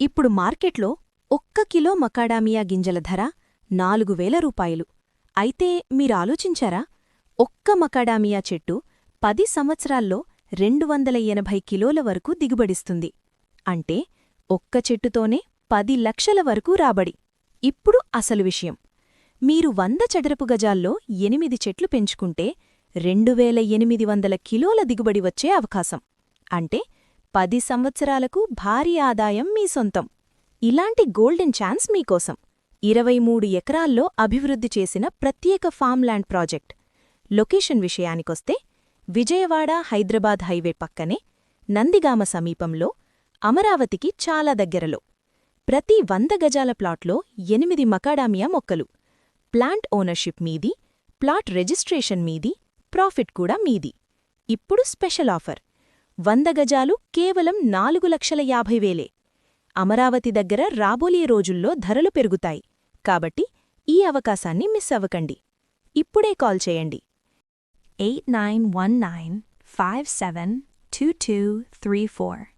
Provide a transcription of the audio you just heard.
ఇప్పుడు మార్కెట్లో 1 కిలో మకాడామియా గింజల ధర 4,000 రూపాయలు. అయితే మీరాలోచించారా, ఒక్క మకాడామియా చెట్టు 10 సంవత్సరాల్లో 280 కిలోల వరకు దిగుబడిస్తుంది. అంటే ఒక్క చెట్టుతోనే 10 లక్షల వరకు రాబడి. ఇప్పుడు అసలు విషయం, మీరు 100 చదరపు గజాల్లో 8 చెట్లు పెంచుకుంటే 2,800 కిలోల దిగుబడి వచ్చే అవకాశం. అంటే 10 సంవత్సరాలకు భారీ ఆదాయం మీ సొంతం. ఇలాంటి గోల్డెన్ ఛాన్స్ మీకోసం 23 ఎకరాల్లో అభివృద్ధి చేసిన ప్రత్యేక ఫామ్ల్యాండ్ ప్రాజెక్ట్. లొకేషన్ విషయానికొస్తే విజయవాడ హైదరాబాద్ హైవే పక్కనే, నందిగామ సమీపంలో, అమరావతికి చాలా దగ్గరలో. ప్రతి 100 గజాల ప్లాట్లో 8 మకాడామియా మొక్కలు. ప్లాంట్ ఓనర్షిప్ మీది, ప్లాట్ రిజిస్ట్రేషన్ మీది, ప్రాఫిట్ కూడా మీది. ఇప్పుడు స్పెషల్ ఆఫర్, 100 గజాలు కేవలం 4,50,000. అమరావతి దగ్గర రాబోయే రోజుల్లో ధరలు పెరుగుతాయి కాబట్టి ఈ అవకాశాన్ని మిస్ అవ్వకండి. ఇప్పుడే కాల్ చేయండి. 8919572234